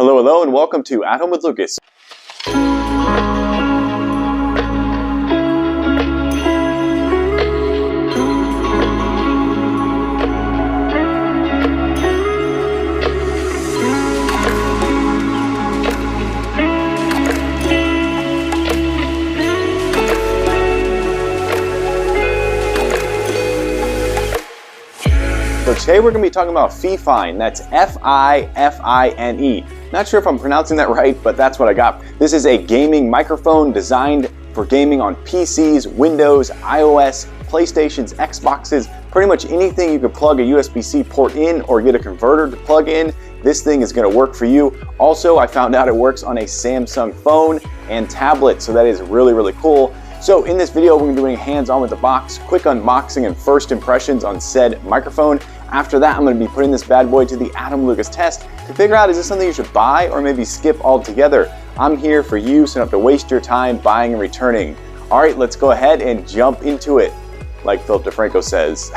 Hello, hello, and welcome to At Home with Lucas. So today we're going to be talking about Fifine. That's F-I-F-I-N-E. Not sure if I'm pronouncing that right, but that's what I got. This is a gaming microphone designed for gaming on PCs, Windows, iOS, PlayStations, Xboxes, pretty much anything you could plug a USB-C port in or get a converter to plug in. This thing is going to work for you. Also, I found out it works on a Samsung phone and tablet, so that is really, really cool. So in this video, we're going to be doing hands-on with the box, quick unboxing and first impressions on said microphone. After that, I'm going to be putting this bad boy to the Adam Lucas test to figure out, is this something you should buy or maybe skip altogether? I'm here for you, so you don't have to waste your time buying and returning. All right, let's go ahead and jump into it, like Philip DeFranco says.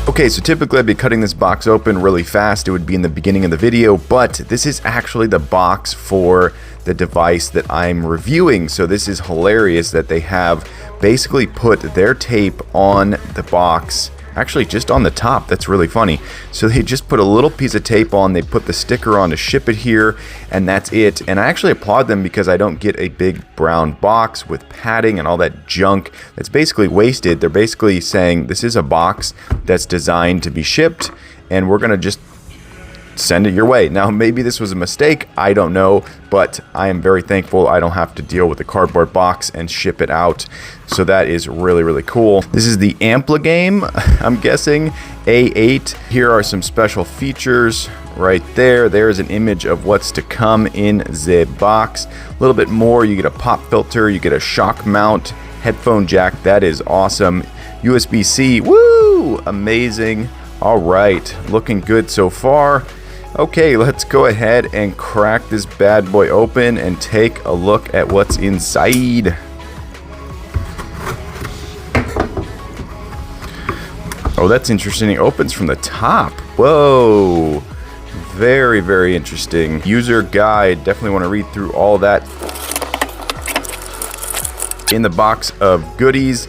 Okay, so typically I'd be cutting this box open really fast. It would be in the beginning of the video, but this is actually the box for the device that I'm reviewing. So this is hilarious that they have basically put their tape on the box, actually just on the top. That's really funny. So they just put a little piece of tape on, they put the sticker on to ship it here, and that's it. And I actually applaud them because I don't get a big brown box with padding and all that junk that's basically wasted. They're basically saying this is a box that's designed to be shipped, and we're gonna just send it your way. Now, maybe this was a mistake, I don't know, but I am very thankful I don't have to deal with a cardboard box and ship it out. So that is really, really cool. This is the Ampligame, I'm guessing, A8. Here are some special features right there. There's an image of what's to come in the box. A little bit more, you get a pop filter, you get a shock mount, headphone jack, that is awesome. USB-C, woo, amazing. All right, looking good so far. Okay, let's go ahead and crack this bad boy open and take a look at what's inside. Oh, that's interesting. It opens from the top. Whoa. Very, very interesting. User guide. Definitely want to read through all that. In the box of goodies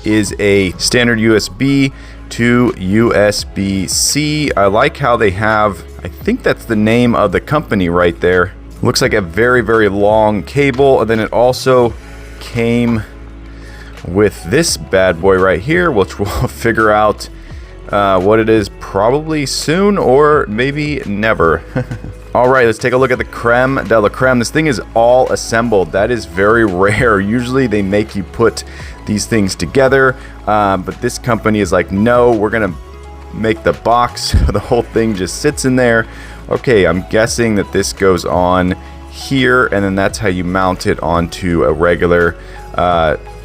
is a standard USB to USB-C. I like how they have, I think that's the name of the company right there. Looks like a very, very long cable, and then it also came with this bad boy right here, which we'll figure out what it is probably soon or maybe never. All right, let's take a look at the creme de la creme. This thing is all assembled. That is very rare. Usually they make you put these things together, but this company is like, no, we're gonna make the box so the whole thing just sits in there. Okay, I'm guessing that this goes on here, and then that's how you mount it onto a regular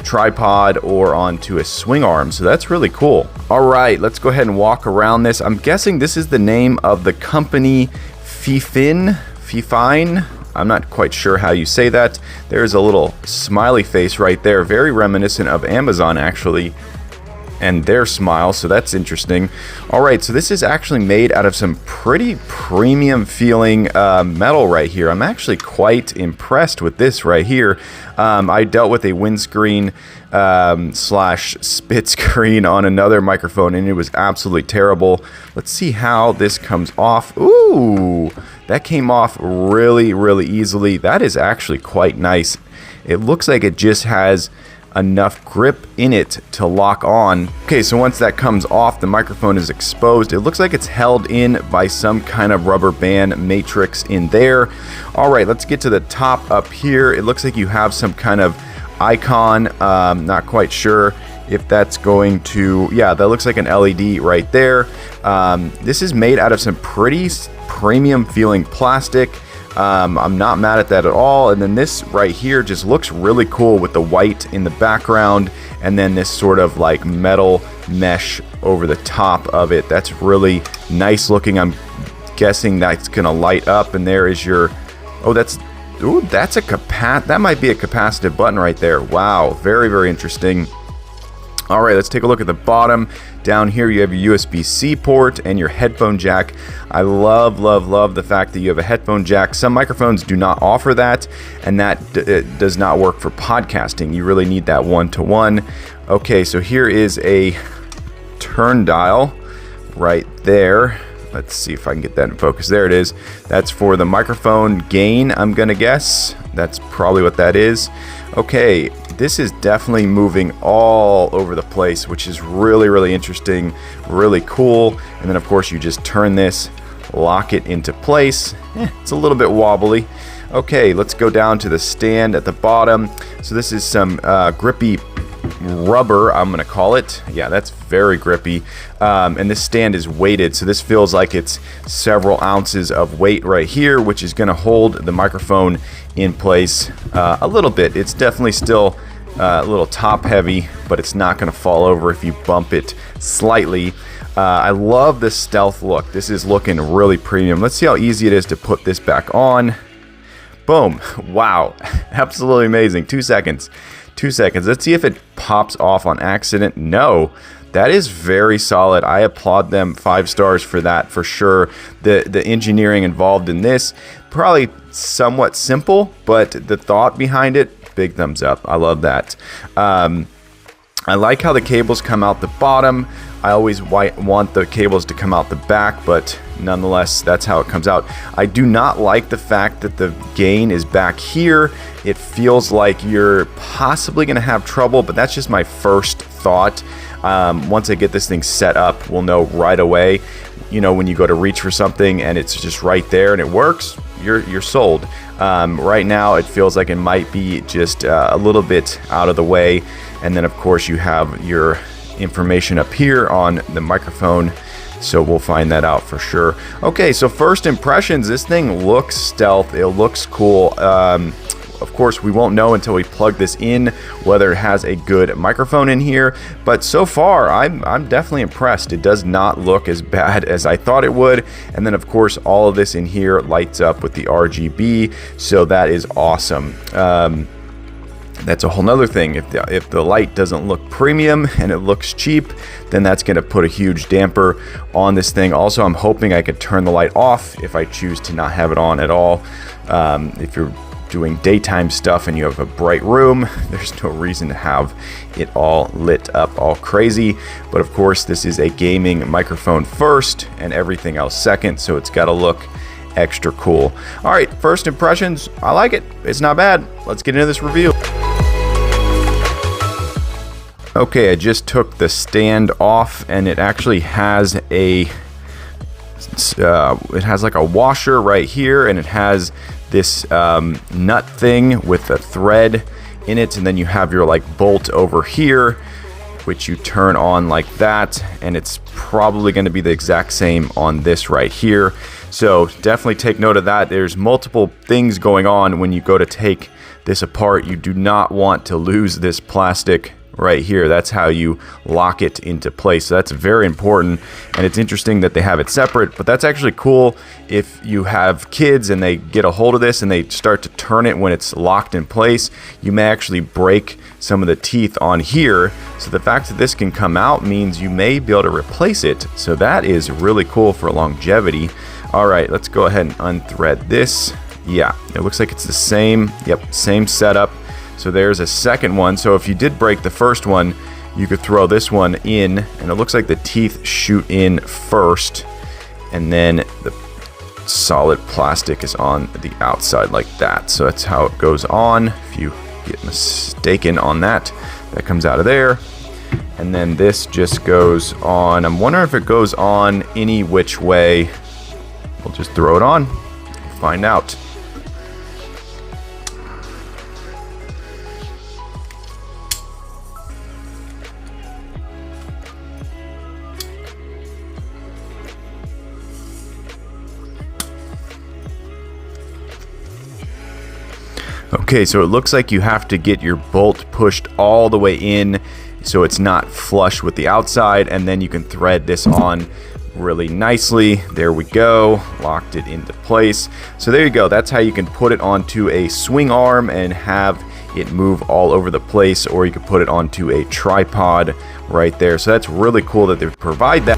tripod or onto a swing arm. So that's really cool. All right, let's go ahead and walk around this. I'm guessing this is the name of the company, Fifine. I'm not quite sure how you say that. There's a little smiley face right there, very reminiscent of Amazon actually, and their smile, so that's interesting. All right, so this is actually made out of some pretty premium feeling metal right here. I'm actually quite impressed with this right here. I dealt with a windscreen slash spit screen on another microphone, and it was absolutely terrible. Let's see how this comes off. Ooh, that came off really, really easily. That is actually quite nice. It looks like it just has enough grip in it to lock on. Okay, so once that comes off, the microphone is exposed. It looks like it's held in by some kind of rubber band matrix in there. All right, let's get to the top up here. It looks like you have some kind of icon. Not quite sure if that's going to, yeah, that looks like an LED right there. This is made out of some pretty premium feeling plastic. I'm not mad at that at all. And then this right here just looks really cool with the white in the background, and then this sort of like metal mesh over the top of it. That's really nice looking. I'm guessing that's gonna light up, and there is your, oh, that's a that might be a capacitive button right there. Wow, very, very interesting. All right, let's take a look at the bottom. Down here you have your USB-C port and your headphone jack. I love the fact that you have a headphone jack. Some microphones do not offer that, and that does not work for podcasting. You really need that one-to-one. Okay, so here is a turn dial right there. Let's see if I can get that in focus. There it is. That's for the microphone gain, I'm gonna guess. That's probably what that is. Okay, this is definitely moving all over the place, which is really interesting, really cool. And then of course you just turn this, lock it into place. It's a little bit wobbly. Okay, let's go down to the stand at the bottom. So this is some grippy rubber, I'm gonna call it. Yeah, that's very grippy. And this stand is weighted, so this feels like it's several ounces of weight right here, which is gonna hold the microphone in place a little bit. It's definitely still a little top heavy, but it's not gonna fall over if you bump it slightly. I love this stealth look. This is looking really premium. Let's see how easy it is to put this back on. Boom. Wow. Absolutely amazing. 2 seconds. 2 seconds. Let's see if it pops off on accident. No. That is very solid. I applaud them. 5 stars for that for sure. The engineering involved in this, probably somewhat simple, but the thought behind it, big thumbs up. I love that. I like how the cables come out the bottom. I always want the cables to come out the back, but nonetheless, that's how it comes out. I do not like the fact that the gain is back here. It feels like you're possibly going to have trouble, but that's just my first thought. Once I get this thing set up, we'll know right away. You know, when you go to reach for something and it's just right there and it works, you're sold. Right now, it feels like it might be just a little bit out of the way. And then, of course, you have your information up here on the microphone, so we'll find that out for sure. Okay, so first impressions, this thing looks stealth. It looks cool. Of course, we won't know until we plug this in whether it has a good microphone in here, but so far I'm definitely impressed. It does not look as bad as I thought it would. And then of course all of this in here lights up with the RGB, so that is awesome. That's a whole nother thing. If the light doesn't look premium and it looks cheap, then that's going to put a huge damper on this thing. Also, I'm hoping I could turn the light off if I choose to not have it on at all. If you're doing daytime stuff and you have a bright room, there's no reason to have it all lit up all crazy. But of course, this is a gaming microphone first and everything else second, so it's got to look extra cool. All right, first impressions, I like it. It's not bad. Let's get into this review. Okay, I just took the stand off, and it actually has it has like a washer right here, and it has this nut thing with a thread in it, and then you have your like bolt over here, which you turn on like that, and it's probably going to be the exact same on this right here. So definitely take note of that. There's multiple things going on when you go to take this apart. You do not want to lose this plastic right here. That's how you lock it into place. So that's very important, and it's interesting that they have it separate, but that's actually cool if you have kids and they get a hold of this and they start to turn it when it's locked in place. You may actually break some of the teeth on here, so the fact that this can come out means you may be able to replace it. So that is really cool for longevity. All right, let's go ahead and unthread this. Yeah, it looks like it's the same. Yep, same setup. So there's a second one. So if you did break the first one, you could throw this one in, and it looks like the teeth shoot in first, and then the solid plastic is on the outside like that. So that's how it goes on. If you get mistaken on that, that comes out of there. And then this just goes on. I'm wondering if it goes on any which way. We'll just throw it on, find out. Okay, so it looks like you have to get your bolt pushed all the way in so it's not flush with the outside, and then you can thread this on really nicely. There we go, locked it into place. So there you go, that's how you can put it onto a swing arm and have it move all over the place, or you could put it onto a tripod right there. So that's really cool that they provide that.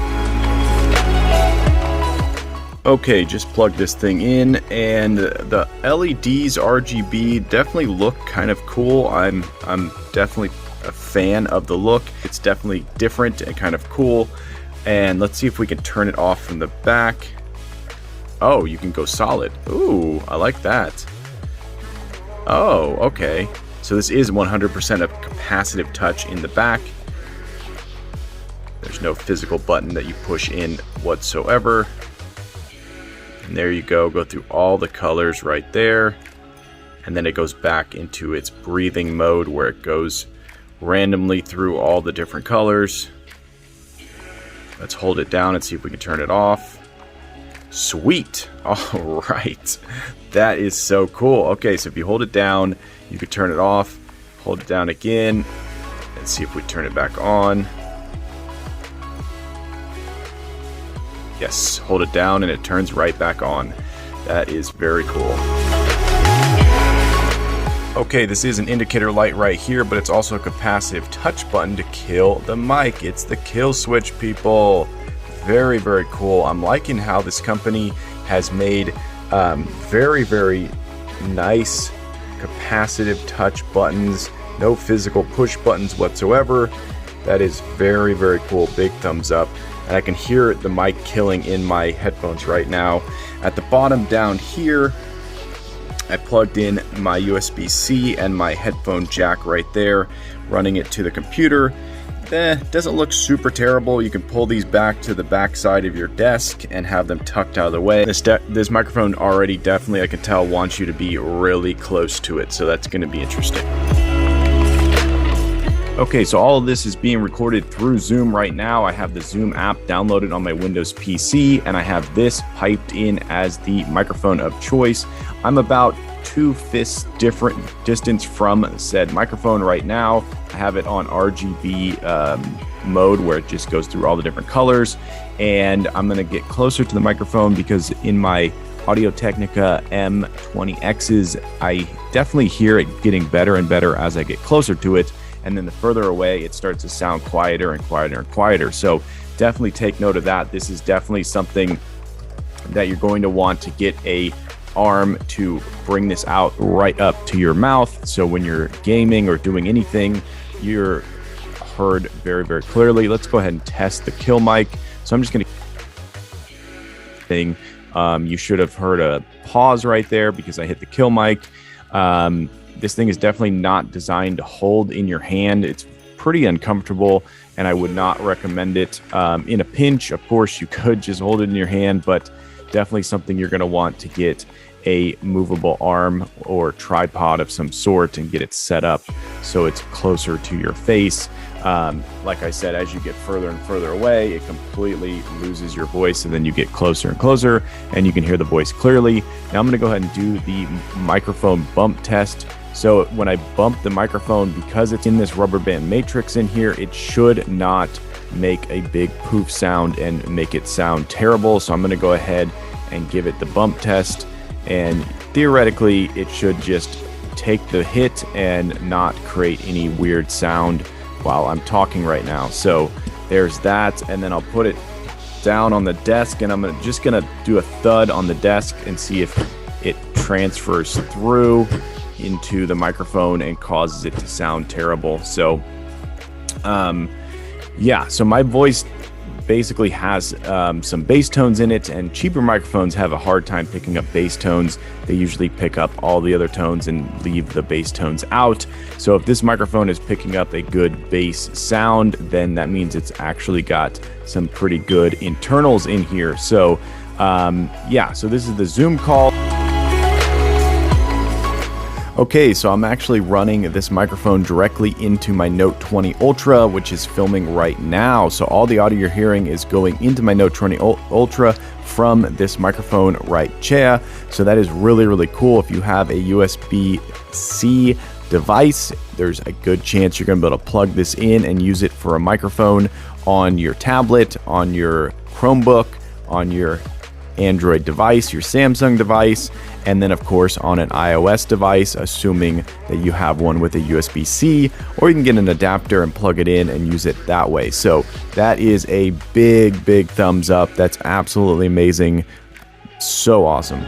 Okay, just plug this thing in, and the LEDs RGB definitely look kind of cool. I'm definitely a fan of the look. It's definitely different and kind of cool. And let's see if we can turn it off from the back. Oh, you can go solid. Ooh, I like that. Oh, okay. So this is 100% of capacitive touch in the back. There's no physical button that you push in whatsoever. And there you go through all the colors right there. And then it goes back into its breathing mode where it goes randomly through all the different colors. Let's hold it down and see if we can turn it off. Sweet. All right. That is so cool. Okay, so if you hold it down, you can turn it off. Hold it down again. Let's see if we turn it back on. Yes, hold it down and it turns right back on. That is very cool. Okay, this is an indicator light right here, but it's also a capacitive touch button to kill the mic. It's the kill switch, people. Very, very cool. I'm liking how this company has made very, very nice capacitive touch buttons. No physical push buttons whatsoever. That is very, very cool. Big thumbs up. And I can hear the mic killing in my headphones right now. At the bottom down here, I plugged in my USB-C and my headphone jack right there, running it to the computer. Doesn't look super terrible. You can pull these back to the back side of your desk and have them tucked out of the way. This microphone already definitely, I can tell, wants you to be really close to it, so that's going to be interesting. Okay, so all of this is being recorded through Zoom right now. I have the Zoom app downloaded on my Windows PC, and I have this piped in as the microphone of choice. I'm about 2 fists different distance from said microphone right now. I have it on RGB mode where it just goes through all the different colors, and I'm going to get closer to the microphone because in my Audio-Technica M20Xs, I definitely hear it getting better and better as I get closer to it. And then the further away, it starts to sound quieter and quieter and quieter. So definitely take note of that. This is definitely something that you're going to want to get a arm to bring this out right up to your mouth. So when you're gaming or doing anything, you're heard very, very clearly. Let's go ahead and test the kill mic. So I'm just going to you should have heard a pause right there because I hit the kill mic. This thing is definitely not designed to hold in your hand. It's pretty uncomfortable, and I would not recommend it. In a pinch, of course, you could just hold it in your hand, but definitely something you're going to want to get a movable arm or tripod of some sort and get it set up so it's closer to your face. Like I said, as you get further and further away, it completely loses your voice, and then you get closer and closer, and you can hear the voice clearly. Now I'm going to go ahead and do the microphone bump test. So when I bump the microphone, because it's in this rubber band matrix in here, it should not make a big poof sound and make it sound terrible. So I'm going to go ahead and give it the bump test, and theoretically it should just take the hit and not create any weird sound while I'm talking right now. So there's that, and then I'll put it down on the desk, and I'm just gonna do a thud on the desk and see if it transfers through into the microphone and causes it to sound terrible. So yeah, so my voice basically has some bass tones in it, and cheaper microphones have a hard time picking up bass tones. They usually pick up all the other tones and leave the bass tones out. So if this microphone is picking up a good bass sound, then that means it's actually got some pretty good internals in here. So yeah, so this is the Zoom call. Okay, so I'm actually running this microphone directly into my Note 20 Ultra, which is filming right now. So all the audio you're hearing is going into my Note 20 Ultra from this microphone right here. So that is really, really cool. If you have a USB-C device, there's a good chance you're going to be able to plug this in and use it for a microphone on your tablet, on your Chromebook, on your Android device, your Samsung device, and then of course on an iOS device, assuming that you have one with a USB-C, or you can get an adapter and plug it in and use it that way. So that is a big thumbs up. That's absolutely amazing. So awesome.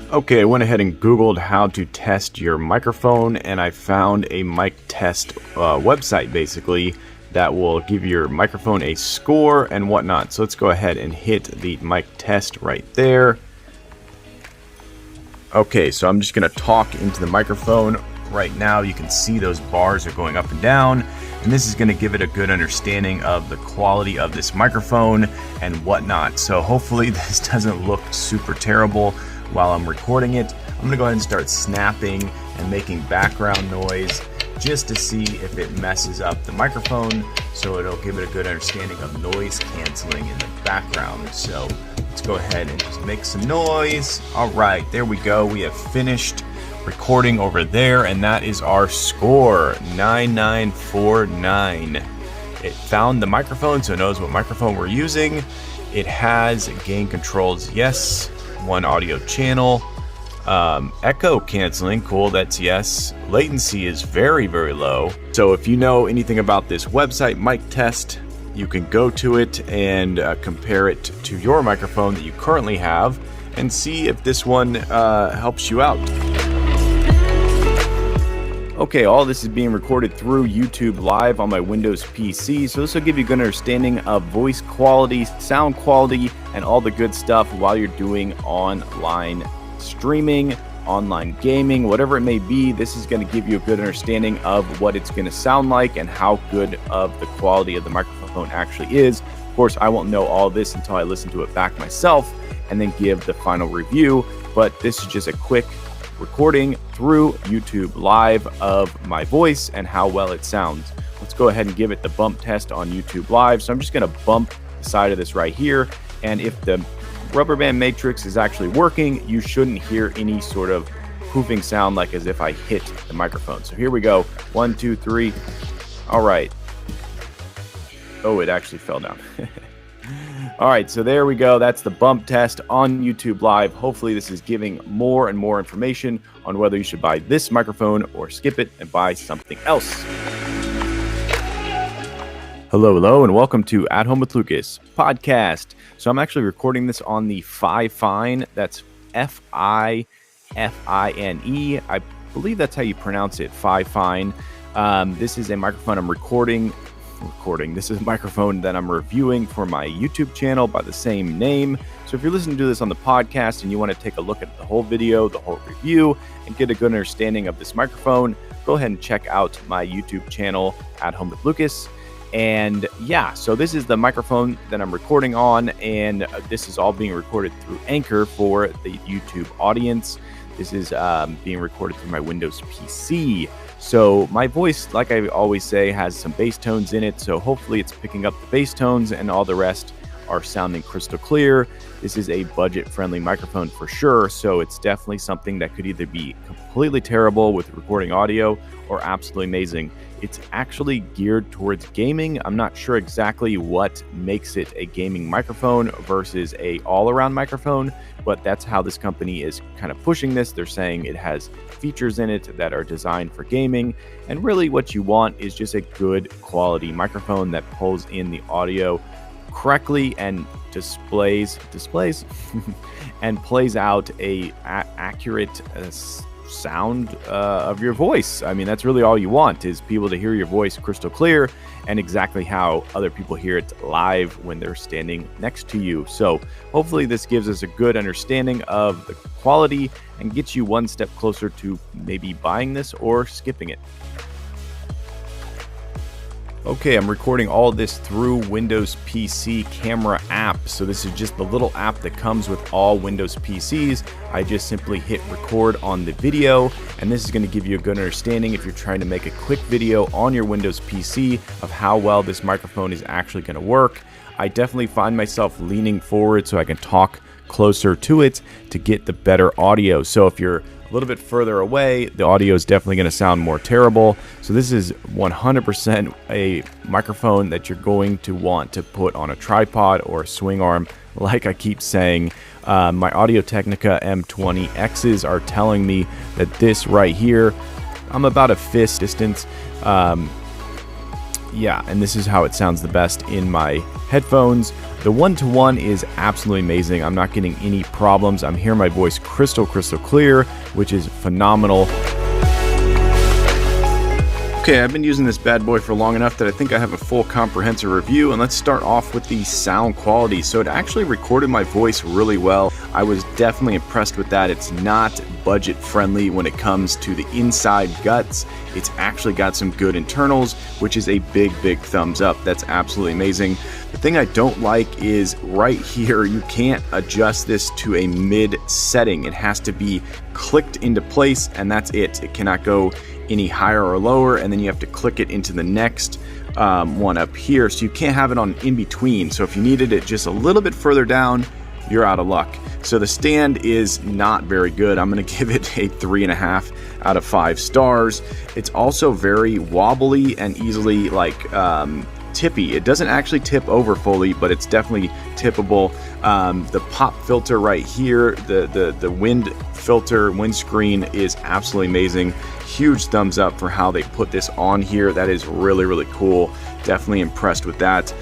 Okay, I went ahead and Googled how to test your microphone, and I found a mic test website basically that will give your microphone a score and whatnot. So let's go ahead and hit the mic test right there. Okay, so I'm just going to talk into the microphone right now. You can see those bars are going up and down, and this is going to give it a good understanding of the quality of this microphone and whatnot. So hopefully this doesn't look super terrible while I'm recording it. I'm going to go ahead and start snapping and making background noise just to see if it messes up the microphone, so it'll give it a good understanding of noise canceling in the background. So let's go ahead and just make some noise. All right, there we go. We have finished recording over there, and that is our score, 9949. It found the microphone, so it knows what microphone we're using. It has gain controls, yes. One audio channel, echo canceling, cool, that's yes. Latency is very low. So if you know anything about this website, Mic Test, you can go to it and compare it to your microphone that you currently have and see if this one helps you out. Okay, all this is being recorded through YouTube Live on my Windows PC, so this will give you a good understanding of voice quality, sound quality, and all the good stuff while you're doing online streaming, online gaming, whatever it may be. This is going to give you a good understanding of what it's going to sound like and how good of the quality of the microphone actually is. Of course, I won't know all this until I listen to it back myself and then give the final review, but this is just a quick recording through YouTube Live of my voice and how well it sounds. Let's go ahead and give it the bump test on YouTube Live. So I'm just going to bump the side of this right here, and if the rubber band matrix is actually working, you shouldn't hear any sort of poofing sound like as if I hit the microphone. So here we go. 1, 2, 3. All right. Oh, it actually fell down. All right, so there we go. That's the bump test on YouTube Live. Hopefully this is giving more and more information on whether you should buy this microphone or skip it and buy something else. Hello, and welcome to At Home with Lucas podcast. So I'm actually recording this on the Fifine. That's Fifine. I believe that's how you pronounce it, Fifine. This is a microphone I'm recording. This is a microphone that I'm reviewing for my YouTube channel by the same name. So if you're listening to this on the podcast and you want to take a look at the whole video, the whole review, and get a good understanding of this microphone, go ahead and check out my YouTube channel, At Home with Lucas. And yeah, so this is the microphone that I'm recording on, and this is all being recorded through Anchor for the YouTube audience. This is being recorded through my Windows PC. So my voice, like I always say, has some bass tones in it. So hopefully it's picking up the bass tones and all the rest are sounding crystal clear. This is a budget-friendly microphone for sure. So it's definitely something that could either be completely terrible with recording audio or absolutely amazing. It's actually geared towards gaming. I'm not sure exactly what makes it a gaming microphone versus a all-around microphone, but that's how this company is kind of pushing this. They're saying it has features in it that are designed for gaming, and really what you want is just a good quality microphone that pulls in the audio correctly and displays and plays out a accurate sound of your voice. I mean, that's really all you want, is people to hear your voice crystal clear and exactly how other people hear it live when they're standing next to you. So hopefully this gives us a good understanding of the quality and gets you one step closer to maybe buying this or skipping it. Okay, I'm recording all of this through Windows PC Camera app. So this is just the little app that comes with all Windows PCs. I just simply hit record on the video, and this is going to give you a good understanding if you're trying to make a quick video on your Windows PC of how well this microphone is actually going to work. I definitely find myself leaning forward so I can talk closer to it to get the better audio. So if you're a little bit further away, the audio is definitely going to sound more terrible. So this is 100% a microphone that you're going to want to put on a tripod or a swing arm. Like I keep saying, my Audio-Technica M20Xs are telling me that this right here, I'm about a fist distance. Yeah, and this is how it sounds the best in my headphones. The one-to-one is absolutely amazing. I'm not getting any problems. I'm hearing my voice crystal clear, which is phenomenal. Okay, I've been using this bad boy for long enough that I think I have a full comprehensive review, and let's start off with the sound quality. So it actually recorded my voice really well. I was definitely impressed with that. It's not budget friendly when it comes to the inside guts. It's actually got some good internals, which is a big thumbs up. That's absolutely amazing. The thing I don't like is right here, you can't adjust this to a mid setting. It has to be clicked into place, and that's it. It cannot go any higher or lower, and then you have to click it into the next one up here. So you can't have it on in between. So if you needed it just a little bit further down, you're out of luck. So the stand is not very good. I'm going to give it a 3.5 out of 5 stars. It's also very wobbly and easily tippy. It doesn't actually tip over fully, but it's definitely tippable. The pop filter right here, the wind filter, windscreen is absolutely amazing. Huge thumbs up for how they put this on here. That is really cool. Definitely impressed with that.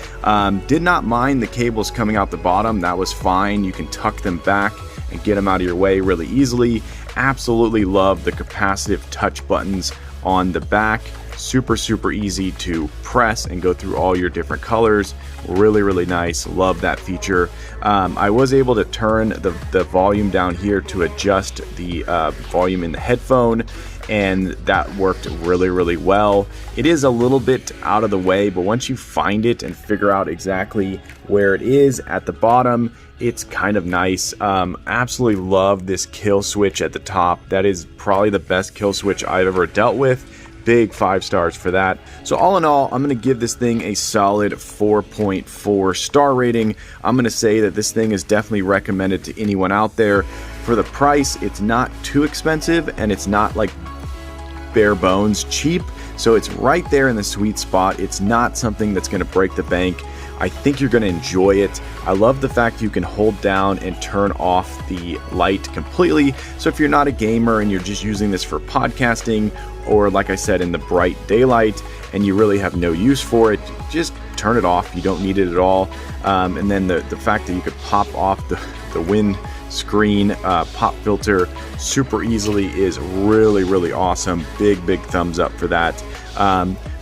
Did not mind the cables coming out the bottom. That was fine. You can tuck them back and get them out of your way really easily. Absolutely love the capacitive touch buttons on the back. Super easy to press and go through all your different colors. Really nice. Love that feature. I was able to turn the volume down here to adjust the volume in the headphone, and that worked really well. It is a little bit out of the way, but once you find it and figure out exactly where it is at the bottom, it's kind of nice. Absolutely love this kill switch at the top. That is probably the best kill switch I've ever dealt with. Big 5 stars for that. So all in all, I'm going to give this thing a solid 4.4 star rating. I'm going to say that this thing is definitely recommended to anyone out there. For the price, it's not too expensive, and it's not like bare bones cheap. So it's right there in the sweet spot. It's not something that's going to break the bank. I think you're going to enjoy it. I love the fact you can hold down and turn off the light completely. So if you're not a gamer and you're just using this for podcasting, or like I said, in the bright daylight, and you really have no use for it, just turn it off. You don't need it at all. And then the fact that you could pop off the wind screen pop filter super easily is really awesome. Big thumbs up for that.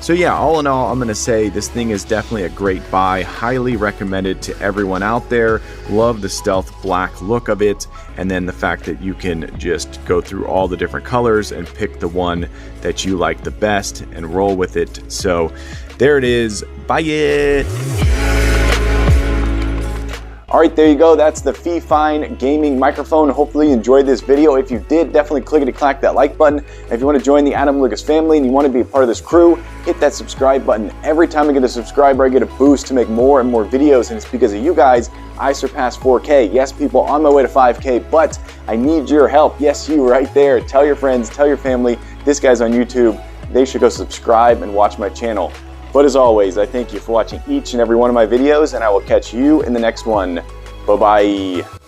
So yeah, all in all, I'm going to say this thing is definitely a great buy. Highly recommended to everyone out there. Love the stealth black look of it, and then the fact that you can just go through all the different colors and pick the one that you like the best and roll with it. So there it is. Buy it! Alright, there you go. That's the Fifine Gaming Microphone. Hopefully you enjoyed this video. If you did, definitely click that like button. And if you want to join the Adam Lucas family and you want to be a part of this crew, hit that subscribe button. Every time I get a subscriber, I get a boost to make more and more videos, and it's because of you guys I surpassed 4K. Yes, people, on my way to 5K, but I need your help. Yes, you right there. Tell your friends, tell your family, this guy's on YouTube. They should go subscribe and watch my channel. But as always, I thank you for watching each and every one of my videos, and I will catch you in the next one. Bye-bye.